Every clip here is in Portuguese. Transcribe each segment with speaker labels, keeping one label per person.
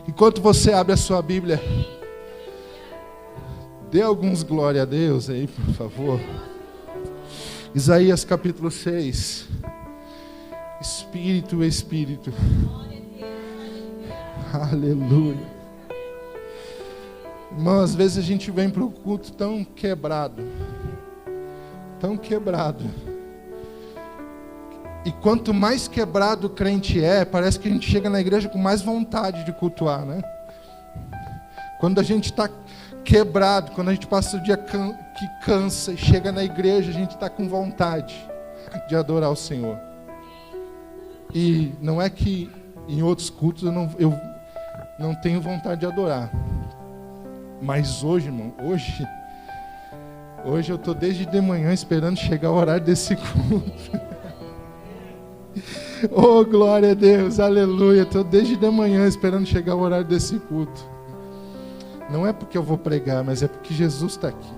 Speaker 1: Enquanto você abre a sua Bíblia, dê alguns glória a Deus aí, por favor. Isaías capítulo 6. Espírito, Espírito. Aleluia. Irmão, às vezes a gente vem para o culto tão quebrado. Tão quebrado. E quanto mais quebrado o crente é, parece que a gente chega na igreja com mais vontade de cultuar, né? Quando a gente está quebrado, quando a gente passa o dia que cansa e chega na igreja, a gente está com vontade de adorar o Senhor. E não é que em outros cultos eu não tenho vontade de adorar. Mas hoje, irmão, hoje eu estou desde de manhã esperando chegar o horário desse culto. Oh, glória a Deus, aleluia. Estou desde de manhã esperando chegar o horário desse culto. Não é porque eu vou pregar, mas é porque Jesus está aqui.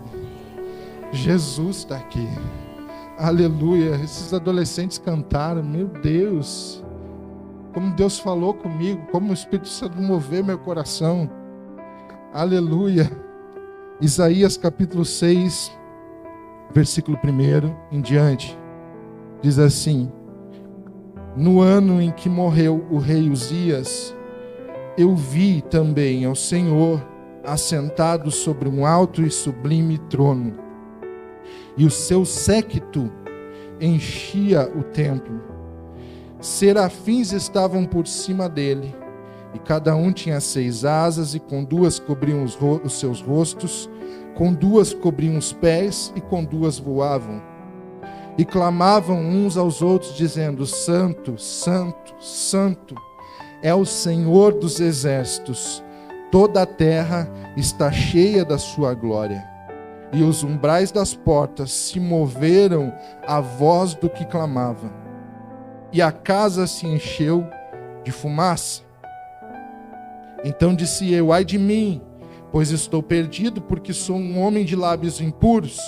Speaker 1: Jesus está aqui. Aleluia. Esses adolescentes cantaram, meu Deus. Como Deus falou comigo, como o Espírito Santo moveu meu coração. Aleluia. Isaías capítulo 6, versículo 1 em diante. Diz assim: no ano em que morreu o rei Uzias, eu vi também ao Senhor assentado sobre um alto e sublime trono, e o seu séquito enchia o templo. Serafins estavam por cima dele, e cada um tinha 6 asas, e com 2 cobriam os seus rostos, com 2 cobriam os pés, e com 2 voavam. E clamavam uns aos outros, dizendo: Santo, Santo, Santo é o Senhor dos exércitos, toda a terra está cheia da sua glória. E os umbrais das portas se moveram à voz do que clamava, e a casa se encheu de fumaça. Então disse eu: ai de mim, pois estou perdido, porque sou um homem de lábios impuros.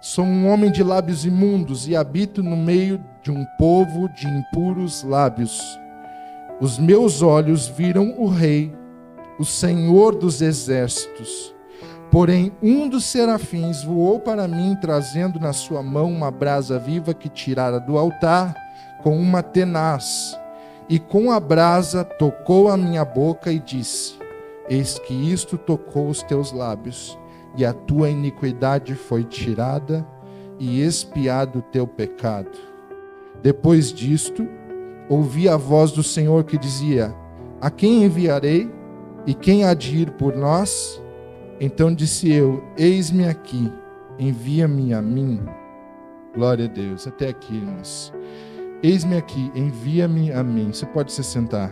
Speaker 1: Sou um homem de lábios imundos e habito no meio de um povo de impuros lábios. Os meus olhos viram o Rei, o Senhor dos exércitos. Porém, um dos serafins voou para mim, trazendo na sua mão uma brasa viva que tirara do altar com uma tenaz. E com a brasa tocou a minha boca e disse: eis que isto tocou os teus lábios, e a tua iniquidade foi tirada, e expiado o teu pecado. Depois disto, ouvi a voz do Senhor que dizia: a quem enviarei? E quem há de ir por nós? Então disse eu: eis-me aqui, envia-me a mim. Glória a Deus. Até aqui, irmãos. Eis-me aqui, envia-me a mim. Você pode se sentar.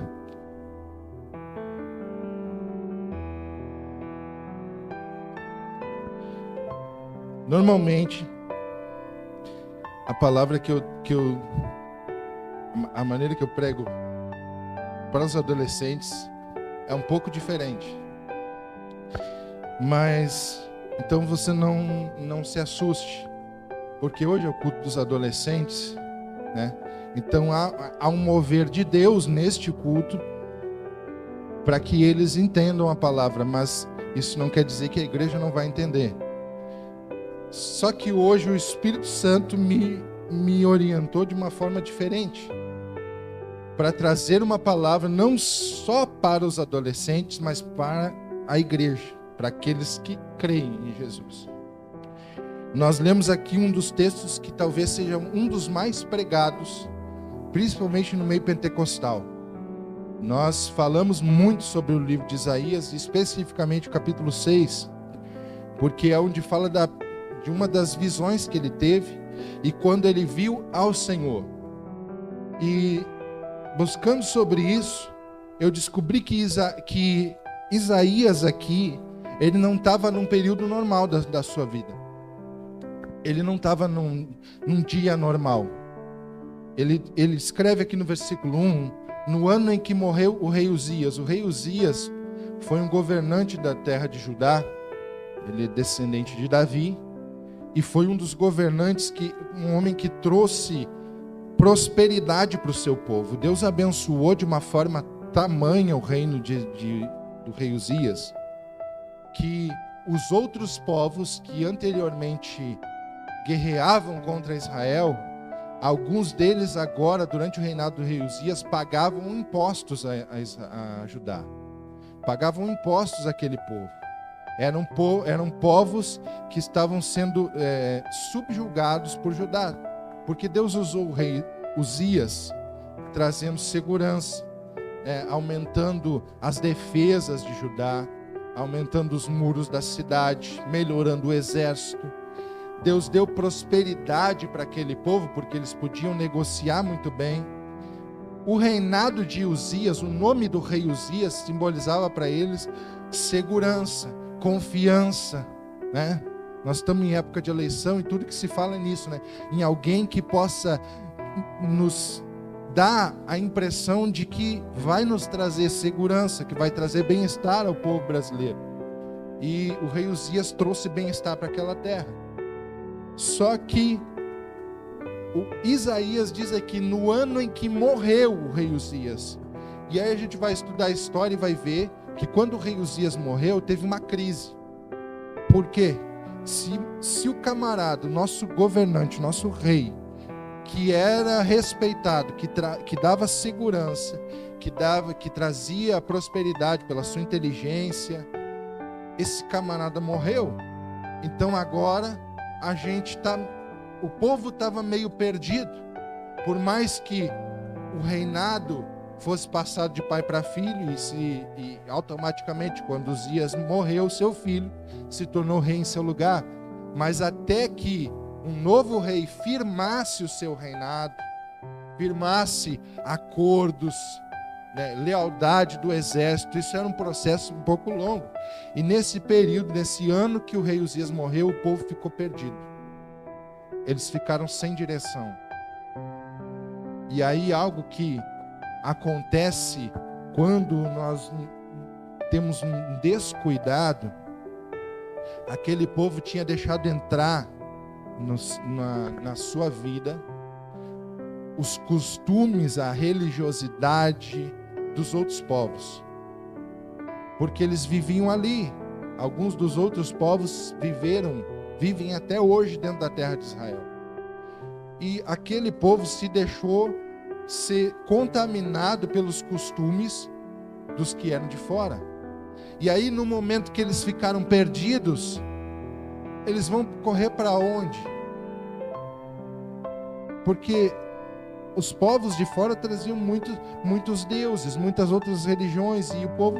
Speaker 1: Normalmente, a palavra a maneira que eu prego para os adolescentes é um pouco diferente. Mas, então você não se assuste, porque hoje é o culto dos adolescentes, né? Então há um mover de Deus neste culto para que eles entendam a palavra, mas isso não quer dizer que a igreja não vai entender. Só que hoje o Espírito Santo me orientou de uma forma diferente, para trazer uma palavra não só para os adolescentes, mas para a igreja, para aqueles que creem em Jesus. Nós lemos aqui um dos textos que talvez seja um dos mais pregados, principalmente no meio pentecostal. Nós falamos muito sobre o livro de Isaías, especificamente o capítulo 6, porque é onde fala de uma das visões que ele teve, e quando ele viu ao Senhor. E buscando sobre isso, eu descobri que Isaías aqui, ele não estava num período normal da sua vida. Ele não estava num dia normal. Ele escreve aqui no versículo 1, no ano em que morreu o rei Uzias. O rei Uzias foi um governante da terra de Judá, ele é descendente de Davi, e foi um dos governantes, um homem que trouxe prosperidade para o seu povo. Deus abençoou de uma forma tamanha o reino do rei Uzias, que os outros povos que anteriormente guerreavam contra Israel, alguns deles agora, durante o reinado do rei Uzias, pagavam impostos a Judá. Pagavam impostos àquele povo. Eram povos que estavam sendo subjugados por Judá. Porque Deus usou o rei Uzias, trazendo segurança, aumentando as defesas de Judá, aumentando os muros da cidade, melhorando o exército. Deus deu prosperidade para aquele povo, porque eles podiam negociar muito bem. O reinado de Uzias, o nome do rei Uzias, simbolizava para eles segurança, confiança, né? Nós estamos em época de eleição e tudo que se fala é nisso, né? Em alguém que possa nos dar a impressão de que vai nos trazer segurança, que vai trazer bem-estar ao povo brasileiro. E o rei Uzias trouxe bem-estar para aquela terra. Só que o Isaías diz aqui, no ano em que morreu o rei Uzias. E aí a gente vai estudar a história e vai ver que quando o rei Uzias morreu, teve uma crise. Por quê? Se o camarada, nosso governante, nosso rei, que era respeitado, que dava segurança, que trazia prosperidade pela sua inteligência, esse camarada morreu, então agora o povo estava meio perdido. Por mais que o reinado fosse passado de pai para filho, e automaticamente, quando Uzias morreu, seu filho se tornou rei em seu lugar. Mas até que um novo rei firmasse o seu reinado, firmasse acordos, né, lealdade do exército, isso era um processo um pouco longo. E nesse período, nesse ano que o rei Uzias morreu, o povo ficou perdido. Eles ficaram sem direção. E aí algo que acontece quando nós temos um descuidado, aquele povo tinha deixado entrar na sua vida os costumes, a religiosidade dos outros povos, porque eles viviam ali. Alguns dos outros povos vivem até hoje dentro da terra de Israel, e aquele povo se deixou ser contaminado pelos costumes dos que eram de fora. E aí, no momento que eles ficaram perdidos, eles vão correr para onde? Porque os povos de fora traziam muitos deuses, muitas outras religiões, e o povo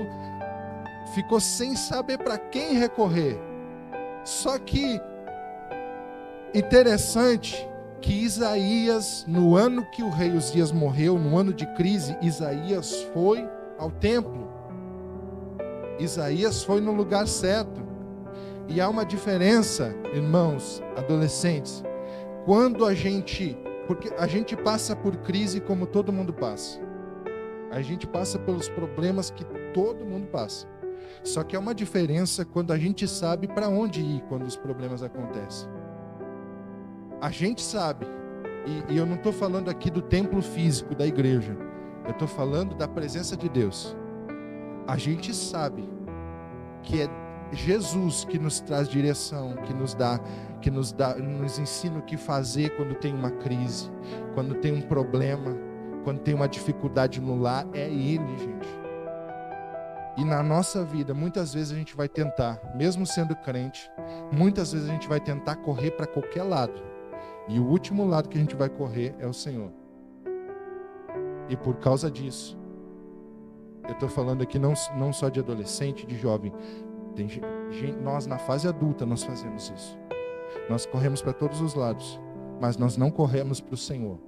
Speaker 1: ficou sem saber para quem recorrer. Só que interessante que Isaías, no ano que o rei Uzias morreu, no ano de crise, Isaías foi ao templo. Isaías foi no lugar certo. E há uma diferença, irmãos, adolescentes, porque a gente passa por crise como todo mundo passa. A gente passa pelos problemas que todo mundo passa. Só que há uma diferença quando a gente sabe para onde ir quando os problemas acontecem. A gente sabe, e eu não estou falando aqui do templo físico da igreja, eu estou falando da presença de Deus. A gente sabe que é Jesus que nos traz direção, que nos ensina o que fazer quando tem uma crise, quando tem um problema, quando tem uma dificuldade no lar. É Ele, gente. E na nossa vida, muitas vezes a gente vai tentar, mesmo sendo crente, muitas vezes a gente vai tentar correr para qualquer lado. E o último lado que a gente vai correr é o Senhor. E por causa disso, eu estou falando aqui não só de adolescente, de jovem. Nós na fase adulta nós fazemos isso. Nós corremos para todos os lados, mas nós não corremos para o Senhor.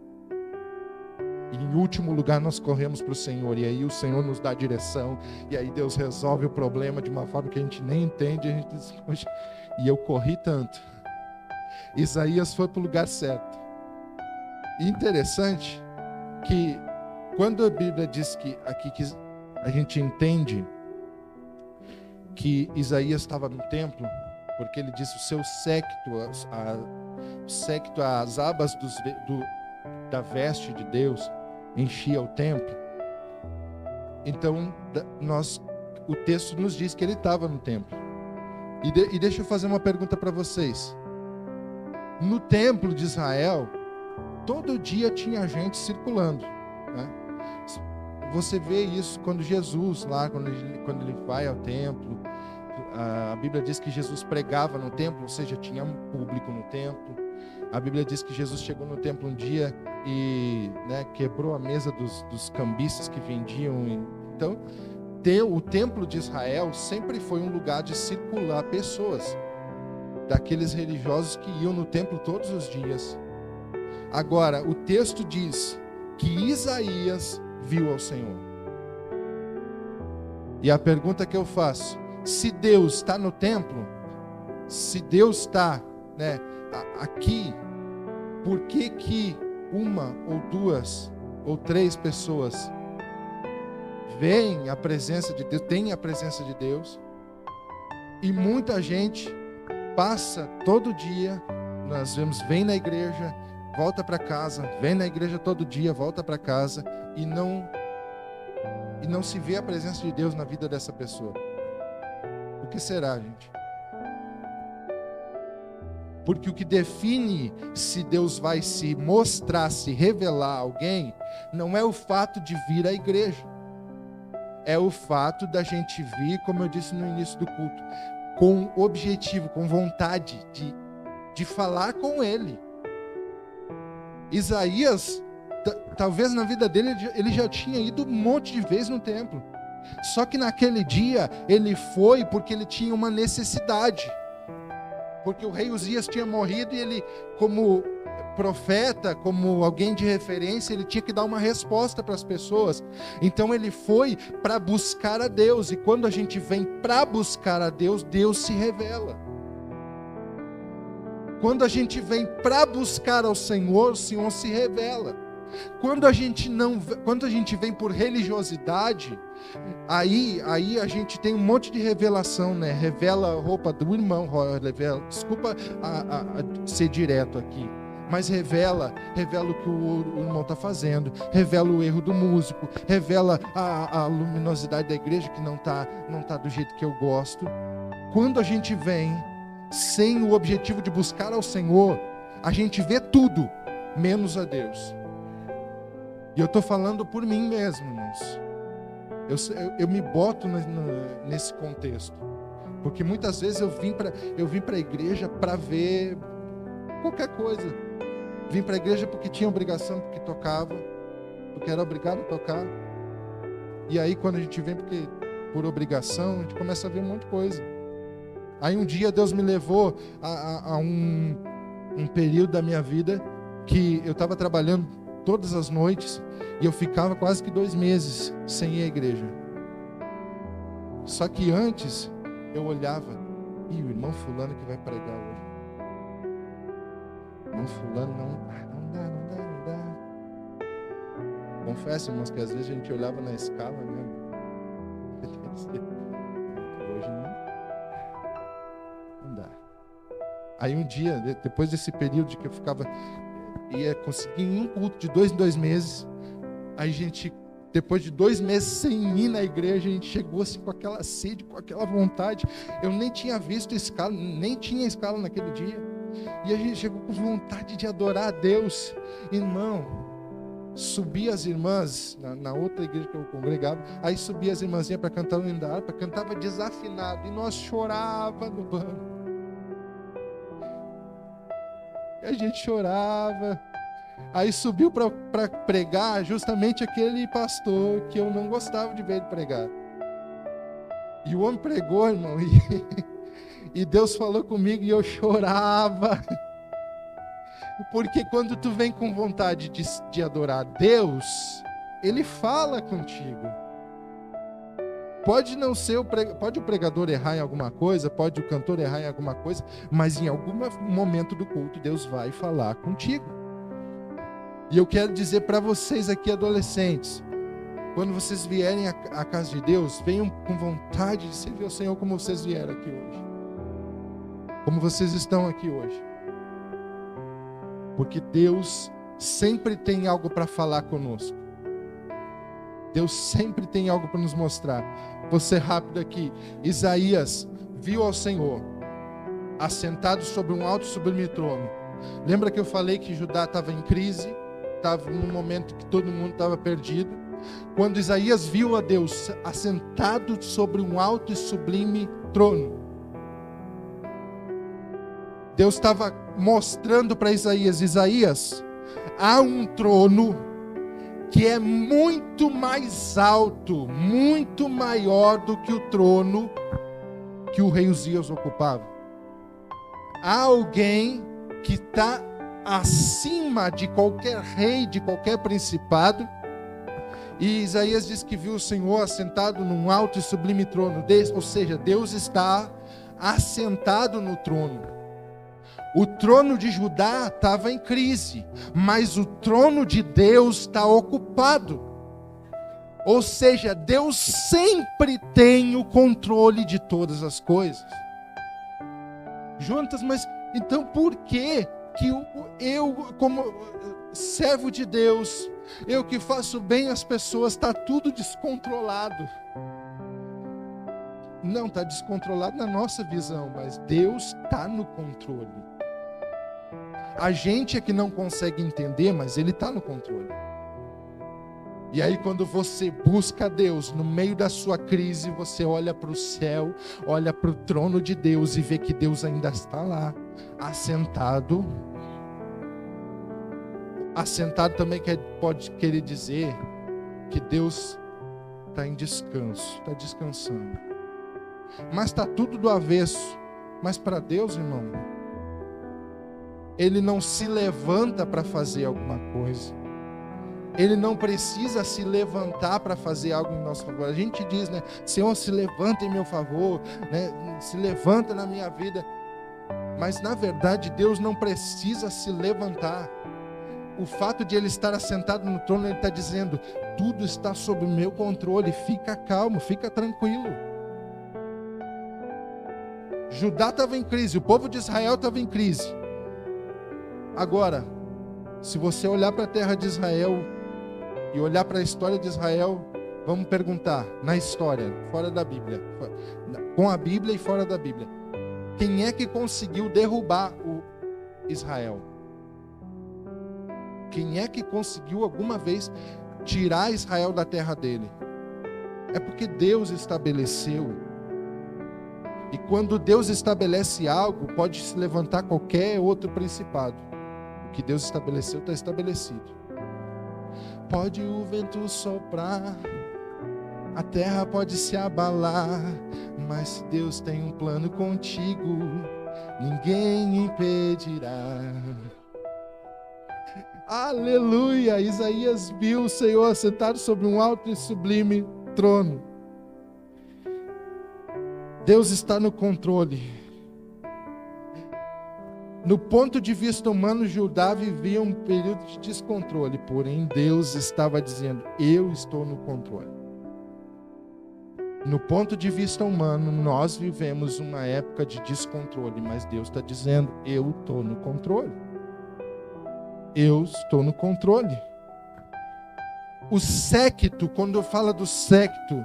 Speaker 1: E em último lugar nós corremos para o Senhor, e aí o Senhor nos dá a direção, e aí Deus resolve o problema de uma forma que a gente nem entende. A gente diz, poxa, e eu corri tanto. Isaías foi para o lugar certo. E interessante que quando a Bíblia diz que aqui que a gente entende que Isaías estava no templo, porque ele disse o seu séquito, as abas da veste de Deus enchia o templo. Então, o texto nos diz que ele estava no templo. E deixa eu fazer uma pergunta para vocês. No templo de Israel, todo dia tinha gente circulando, né? Você vê isso quando Jesus, lá, quando ele vai ao templo, a Bíblia diz que Jesus pregava no templo, ou seja, tinha um público no templo. A Bíblia diz que Jesus chegou no templo um dia e, né, quebrou a mesa dos cambistas que vendiam. Então, o templo de Israel sempre foi um lugar de circular pessoas, daqueles religiosos que iam no templo todos os dias. Agora, o texto diz que Isaías viu ao Senhor. E a pergunta que eu faço: se Deus está no templo, se Deus está, né, aqui, por que uma ou duas ou três pessoas veem a presença de Deus, têm a presença de Deus, e muita gente passa todo dia, nós vemos, vem na igreja, volta para casa, vem na igreja todo dia, volta para casa, e não se vê a presença de Deus na vida dessa pessoa? O que será, gente? Porque o que define se Deus vai se mostrar, se revelar a alguém, não é o fato de vir à igreja. É o fato da gente vir, como eu disse no início do culto, com objetivo, com vontade de falar com Ele. Isaías, talvez na vida dele, ele já tinha ido um monte de vezes no templo. Só que naquele dia, ele foi porque ele tinha uma necessidade. Porque o rei Uzias tinha morrido e ele, como profeta, como alguém de referência, ele tinha que dar uma resposta para as pessoas. Então ele foi para buscar a Deus. E quando a gente vem para buscar a Deus, Deus se revela. Quando a gente vem para buscar ao Senhor, o Senhor se revela. Quando a gente vem por religiosidade, aí a gente tem um monte de revelação, né? Revela a roupa do irmão, desculpa ser direto aqui, mas revela o que o irmão está fazendo, revela o erro do músico, revela a luminosidade da igreja que não tá do jeito que eu gosto. Quando a gente vem sem o objetivo de buscar ao Senhor, a gente vê tudo, menos a Deus. E eu estou falando por mim mesmo, irmãos. Eu me boto nesse contexto. Porque muitas vezes eu vim para a igreja para ver qualquer coisa. Vim para a igreja porque tinha obrigação, porque tocava, porque era obrigado a tocar. E aí quando a gente vem por obrigação, a gente começa a ver um monte de coisa. Aí um dia Deus me levou a um período da minha vida que eu estava trabalhando todas as noites e eu ficava quase que 2 meses sem ir à igreja. Só que antes eu olhava, o irmão fulano que vai pregar hoje. Irmão fulano não dá. Confesso, irmãos, que às vezes a gente olhava na escala, né? Hoje não dá. Aí um dia, depois desse período que eu ia conseguir em um culto de 2 em 2 meses, aí a gente, depois de 2 meses sem ir na igreja, a gente chegou assim com aquela sede, com aquela vontade. Eu nem tinha visto escala, nem tinha escala naquele dia, e a gente chegou com vontade de adorar a Deus. Irmão, subia as irmãs na outra igreja que eu congregava, aí subia as irmãzinhas para cantar o hino da harpa, cantava desafinado, e nós chorava no banco. E a gente chorava. Aí subiu para pregar justamente aquele pastor que eu não gostava de ver ele pregar. E o homem pregou, irmão, e Deus falou comigo e eu chorava. Porque quando tu vem com vontade de adorar Deus, Ele fala contigo. Pode não ser pode o pregador errar em alguma coisa, pode o cantor errar em alguma coisa, mas em algum momento do culto Deus vai falar contigo. E eu quero dizer para vocês aqui, adolescentes, quando vocês vierem à casa de Deus, venham com vontade de servir ao Senhor como vocês vieram aqui hoje, como vocês estão aqui hoje, porque Deus sempre tem algo para falar conosco. Deus sempre tem algo para nos mostrar. Vou ser rápido aqui. Isaías viu ao Senhor assentado sobre um alto e sublime trono. Lembra que eu falei que Judá estava em crise? Estava num momento que todo mundo estava perdido. Quando Isaías viu a Deus assentado sobre um alto e sublime trono, Deus estava mostrando para Isaías: Isaías, há um trono que é muito mais alto, muito maior do que o trono que o rei Uzias ocupava. Há alguém que está acima de qualquer rei, de qualquer principado. E Isaías diz que viu o Senhor assentado num alto e sublime trono, ou seja, Deus está assentado no trono. O trono de Judá estava em crise, mas o trono de Deus está ocupado. Ou seja, Deus sempre tem o controle de todas as coisas. Jonatas, mas então por que eu, como servo de Deus, eu que faço bem às pessoas, está tudo descontrolado? Não, está descontrolado na nossa visão, mas Deus está no controle. A gente é que não consegue entender, mas Ele está no controle. E aí quando você busca Deus no meio da sua crise, você olha para o céu, olha para o trono de Deus e vê que Deus ainda está lá, assentado. Assentado também pode querer dizer que Deus está em descanso, está descansando. Mas está tudo do avesso. Mas para Deus, irmão, Ele não se levanta para fazer alguma coisa. Ele não precisa se levantar para fazer algo em nosso favor. A gente diz, né? Senhor, se levanta em meu favor, né? Se levanta na minha vida. Mas na verdade Deus não precisa se levantar. O fato de Ele estar assentado no trono, Ele está dizendo: tudo está sob o meu controle, fica calmo, fica tranquilo. Judá estava em crise, o povo de Israel estava em crise. Agora, se você olhar para a terra de Israel e olhar para a história de Israel, vamos perguntar, na história, fora da Bíblia, com a Bíblia e fora da Bíblia, quem é que conseguiu derrubar o Israel? Quem é que conseguiu alguma vez tirar Israel da terra dele? É porque Deus estabeleceu. E quando Deus estabelece algo, pode se levantar qualquer outro principado. O que Deus estabeleceu está estabelecido. Pode o vento soprar, a terra pode se abalar, mas se Deus tem um plano contigo, ninguém impedirá. Aleluia! Isaías viu o Senhor assentado sobre um alto e sublime trono. Deus está no controle. No ponto de vista humano, Judá vivia um período de descontrole, porém Deus estava dizendo: eu estou no controle. No ponto de vista humano, nós vivemos uma época de descontrole, mas Deus está dizendo: eu estou no controle. Eu estou no controle. O séquito, quando fala do séquito,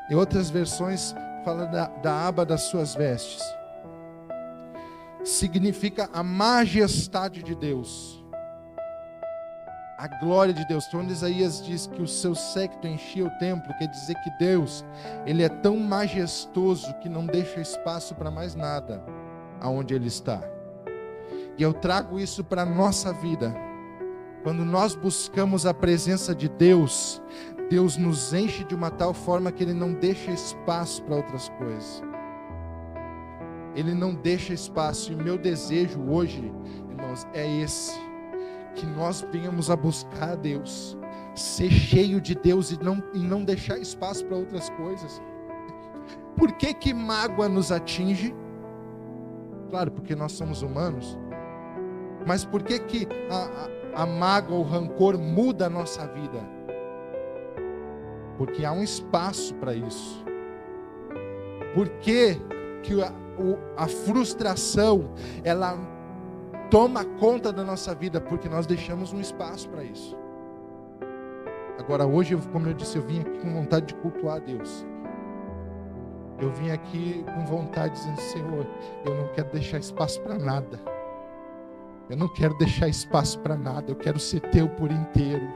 Speaker 1: em outras versões fala da aba das suas vestes, significa a majestade de Deus, a glória de Deus. Quando Isaías diz que o seu séquito enchia o templo, quer dizer que Deus, Ele é tão majestoso que não deixa espaço para mais nada aonde Ele está. E eu trago isso para a nossa vida. Quando nós buscamos a presença de Deus, Deus nos enche de uma tal forma que Ele não deixa espaço para outras coisas. Ele não deixa espaço. E o meu desejo hoje, irmãos, é esse: que nós venhamos a buscar a Deus, ser cheio de Deus e não deixar espaço para outras coisas. Por que mágoa nos atinge? Claro, porque nós somos humanos. Mas por que a mágoa, o rancor muda a nossa vida? Porque há um espaço para isso. Por que a frustração, ela toma conta da nossa vida? Porque nós deixamos um espaço para isso. Agora hoje, como eu disse, eu vim aqui com vontade de cultuar a Deus. Eu vim aqui com vontade dizendo: Senhor, eu não quero deixar espaço para nada. Eu não quero deixar espaço para nada. Eu quero ser teu por inteiro.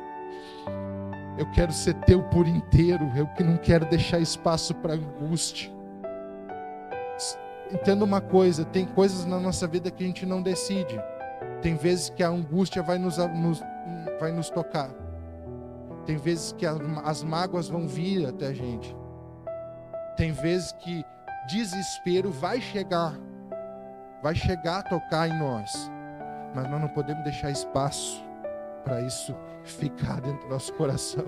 Speaker 1: Eu quero ser teu por inteiro. Eu que não quero deixar espaço para angústia. Entenda uma coisa: tem coisas na nossa vida que a gente não decide. Tem vezes que a angústia vai nos tocar. Tem vezes que as mágoas vão vir até a gente. Tem vezes que desespero vai chegar a tocar em nós. Mas nós não podemos deixar espaço para isso ficar dentro do nosso coração.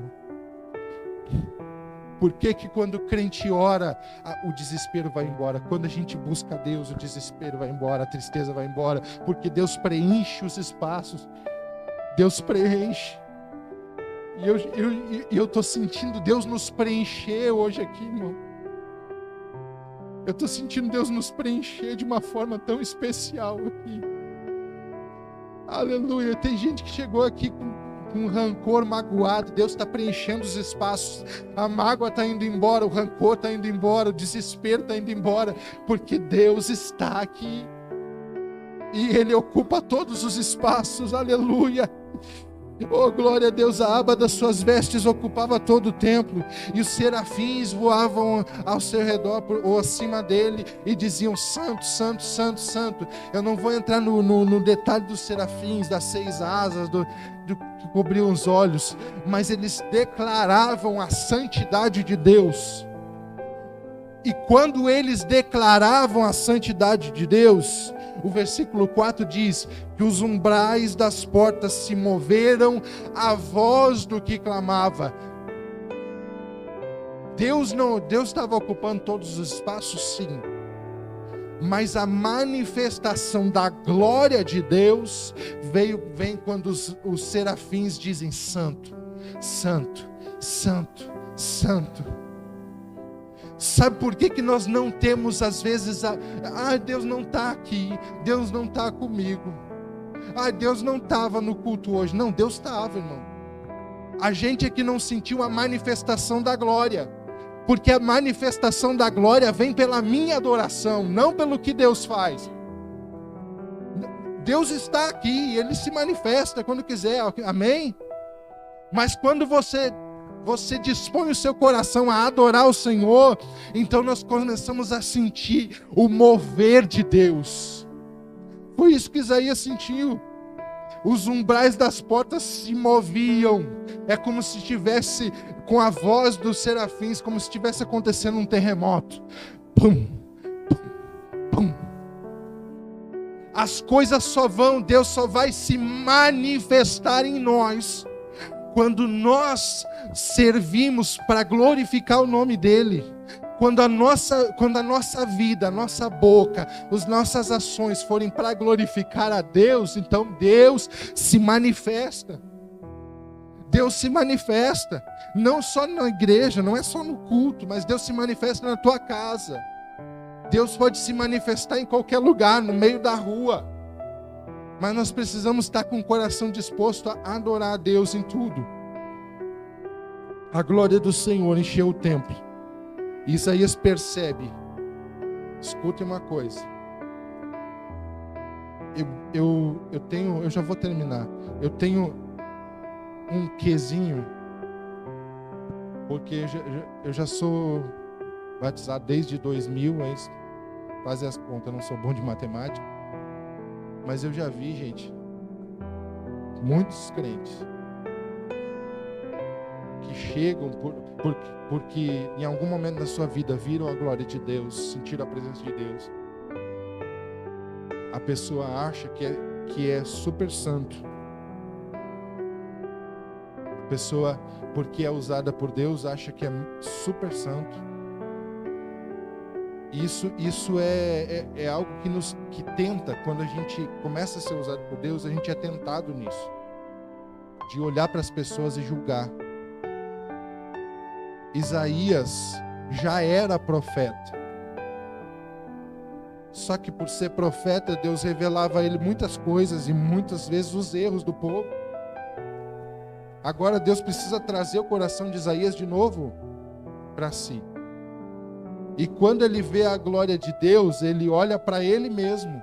Speaker 1: Por que que quando o crente ora, o desespero vai embora? Quando a gente busca Deus, o desespero vai embora, a tristeza vai embora, porque Deus preenche os espaços. Deus preenche. E eu estou sentindo Deus nos preencher hoje aqui, irmão. Eu estou sentindo Deus nos preencher de uma forma tão especial aqui. Aleluia. Tem gente que chegou aqui com rancor, magoado. Deus está preenchendo os espaços. A mágoa está indo embora, o rancor está indo embora, o desespero está indo embora, porque Deus está aqui. E Ele ocupa todos os espaços. Aleluia. Oh, glória a Deus. A aba das suas vestes ocupava todo o templo, e os serafins voavam ao seu redor ou acima dele e diziam: santo, santo, santo, santo. Eu não vou entrar no detalhe dos serafins, das 6 asas, do que cobriam os olhos, mas eles declaravam a santidade de Deus. E quando eles declaravam a santidade de Deus, o versículo 4 diz que os umbrais das portas se moveram à voz do que clamava. Deus estava ocupando todos os espaços, sim. Mas a manifestação da glória de Deus vem quando os serafins dizem: santo, santo, santo, santo. Sabe por que nós não temos às vezes Deus não está aqui, Deus não está comigo, Deus não estava no culto hoje? Não, Deus estava, irmão. A gente é que não sentiu a manifestação da glória, porque a manifestação da glória vem pela minha adoração, não pelo que Deus faz. Deus está aqui, Ele se manifesta quando quiser, amém? Mas quando você dispõe o seu coração a adorar o Senhor, então nós começamos a sentir o mover de Deus. Foi isso que Isaías sentiu. Os umbrais das portas se moviam. É como se estivesse, com a voz dos serafins, como se estivesse acontecendo um terremoto. Pum, pum, pum. As coisas Deus só vai se manifestar em nós quando nós servimos para glorificar o nome dEle. Quando a nossa vida, a nossa boca, as nossas ações forem para glorificar a Deus, então Deus se manifesta. Deus se manifesta, não só na igreja, não é só no culto, mas Deus se manifesta na tua casa. Deus pode se manifestar em qualquer lugar, no meio da rua. Mas nós precisamos estar com o coração disposto a adorar a Deus em tudo. A glória do Senhor encheu o templo. Isaías percebe. Escute uma coisa. Eu já vou terminar. Eu tenho um quezinho, porque eu já sou batizado desde 2000, mas fazer as contas, eu não sou bom de matemática. Mas eu já vi, gente, muitos crentes que chegam porque em algum momento da sua vida viram a glória de Deus, sentiram a presença de Deus. A pessoa acha que é super santo. A pessoa, porque é usada por Deus, acha que é super santo. Isso é algo que tenta, quando a gente começa a ser usado por Deus, a gente é tentado nisso, de olhar para as pessoas e julgar. Isaías já era profeta, só que por ser profeta, Deus revelava a ele muitas coisas e muitas vezes os erros do povo. Agora Deus precisa trazer o coração de Isaías de novo para si. E quando ele vê a glória de Deus, ele olha para ele mesmo.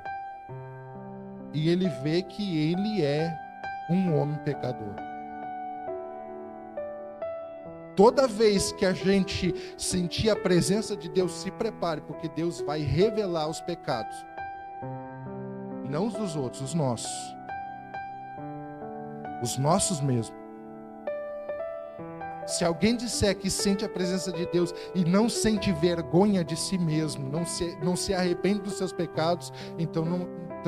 Speaker 1: E ele vê que ele é um homem pecador. Toda vez que a gente sentir a presença de Deus, se prepare, porque Deus vai revelar os pecados. Não os dos outros, os nossos. Os nossos mesmo. Se alguém disser que sente a presença de Deus e não sente vergonha de si mesmo, não se arrepende dos seus pecados, então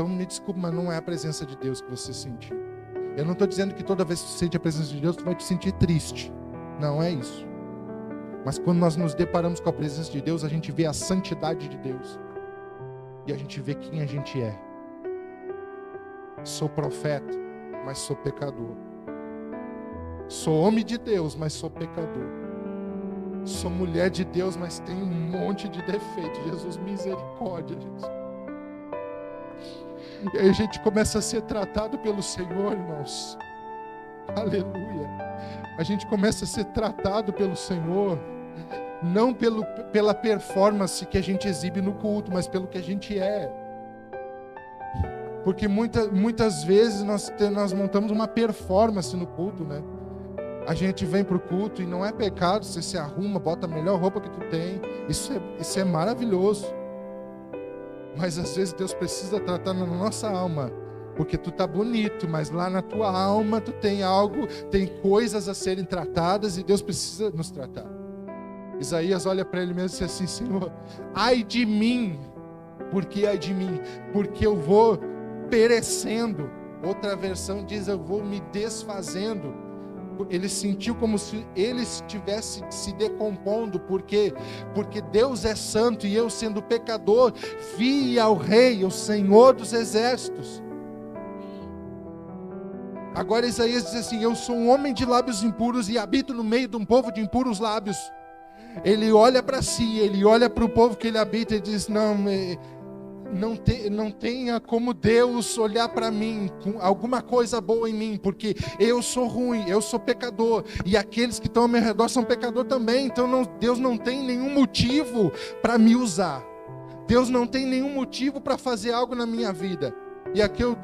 Speaker 1: me desculpe, mas não é a presença de Deus que você sentiu. Eu não estou dizendo que toda vez que você sente a presença de Deus, você vai te sentir triste. Não é isso. Mas quando nós nos deparamos com a presença de Deus, a gente vê a santidade de Deus. E a gente vê quem a gente é. Sou profeta, mas sou pecador. Sou homem de Deus, mas sou pecador. Sou mulher de Deus, mas tenho um monte de defeito. Jesus, misericórdia, Jesus. E aí a gente começa a ser tratado pelo Senhor, irmãos. Aleluia. A gente começa a ser tratado pelo Senhor, não pela performance que a gente exibe no culto, mas pelo que a gente é. Porque muitas vezes nós montamos uma performance no culto, né? A gente vem para o culto e não é pecado, você se arruma, bota a melhor roupa que tu tem, isso é maravilhoso. Mas às vezes Deus precisa tratar na nossa alma, porque tu tá bonito, mas lá na tua alma tu tem algo, tem coisas a serem tratadas e Deus precisa nos tratar. Isaías olha para ele mesmo e diz assim: Senhor, ai de mim, porque ai de mim, porque eu vou perecendo. Outra versão diz: eu vou me desfazendo. Ele sentiu como se ele estivesse se decompondo, porque Deus é santo e eu, sendo pecador, vi ao Rei, o Senhor dos Exércitos. Agora Isaías diz assim: eu sou um homem de lábios impuros e habito no meio de um povo de impuros lábios. Ele olha para si, ele olha para o povo que ele habita e diz: não tenha como Deus olhar para mim com alguma coisa boa em mim, porque eu sou ruim, eu sou pecador, e aqueles que estão ao meu redor são pecador também. Então Deus não tem nenhum motivo para me usar. Deus não tem nenhum motivo para fazer algo na minha vida. E aqui eu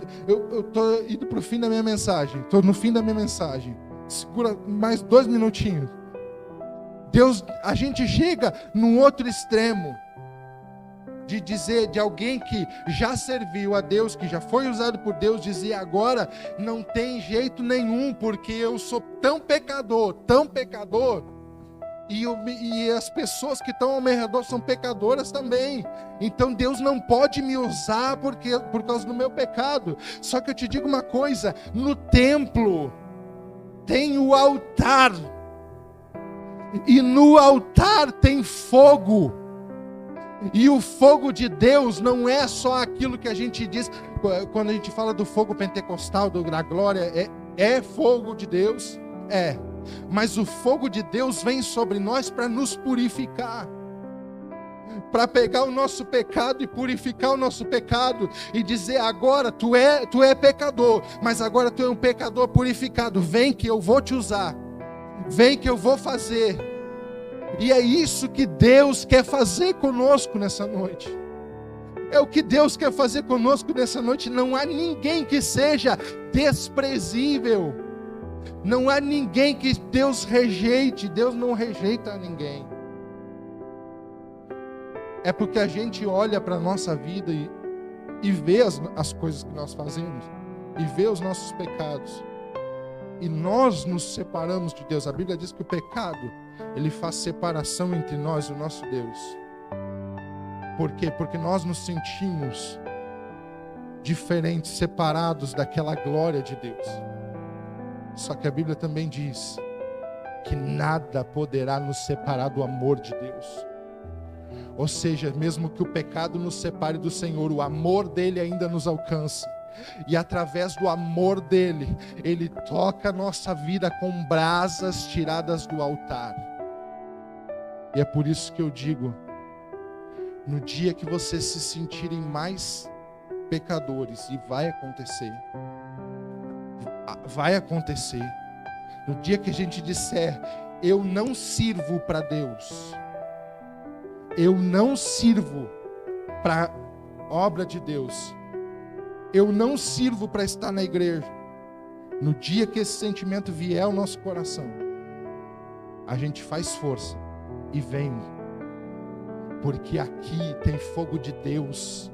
Speaker 1: estou indo para o fim da minha mensagem. Estou no fim da minha mensagem. Segura mais 2 minutinhos. A gente chega num outro extremo de dizer, de alguém que já serviu a Deus, que já foi usado por Deus, dizer agora não tem jeito nenhum, porque eu sou tão pecador, e as pessoas que estão ao meu redor são pecadoras também. Então Deus não pode me usar por causa do meu pecado. Só que eu te digo uma coisa: no templo tem o altar, e no altar tem fogo. E o fogo de Deus não é só aquilo que a gente diz quando a gente fala do fogo pentecostal, da glória. É fogo de Deus, mas o fogo de Deus vem sobre nós para nos purificar, para pegar o nosso pecado e purificar o nosso pecado e dizer: agora tu é pecador, mas agora tu é um pecador purificado. Vem que eu vou te usar, vem que eu vou fazer. E é isso que Deus quer fazer conosco nessa noite. É o que Deus quer fazer conosco nessa noite. Não há ninguém que seja desprezível. Não há ninguém que Deus rejeite. Deus não rejeita ninguém. É porque a gente olha para a nossa vida e vê as coisas que nós fazemos, e vê os nossos pecados, e nós nos separamos de Deus. A Bíblia diz que o pecado, ele faz separação entre nós e o nosso Deus. Por quê? Porque nós nos sentimos diferentes, separados daquela glória de Deus. Só que a Bíblia também diz que nada poderá nos separar do amor de Deus. Ou seja, mesmo que o pecado nos separe do Senhor, o amor dele ainda nos alcança. E através do amor dele, ele toca a nossa vida com brasas tiradas do altar. E é por isso que eu digo: no dia que vocês se sentirem mais pecadores, e vai acontecer, No dia que a gente disser, eu não sirvo para Deus, eu não sirvo para obra de Deus, eu não sirvo para estar na igreja. No dia que esse sentimento vier ao nosso coração, a gente faz força e vem, porque aqui tem fogo de Deus,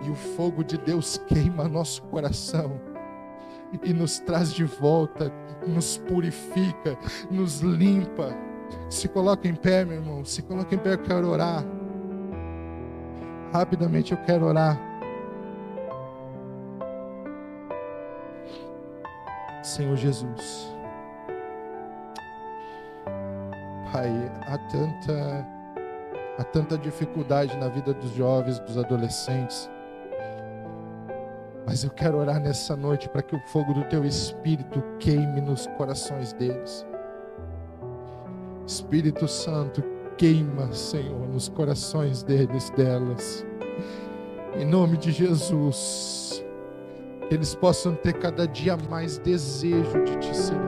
Speaker 1: e o fogo de Deus queima nosso coração e nos traz de volta, nos purifica, nos limpa. Se coloca em pé, meu irmão, se coloca em pé, eu quero orar. Rapidamente eu quero orar. Senhor Jesus, Pai, há tanta dificuldade na vida dos jovens, dos adolescentes, mas eu quero orar nessa noite para que o fogo do Teu Espírito queime nos corações deles. Espírito Santo, queima, Senhor, nos corações deles, delas, em nome de Jesus, que eles possam ter cada dia mais desejo de Te servir,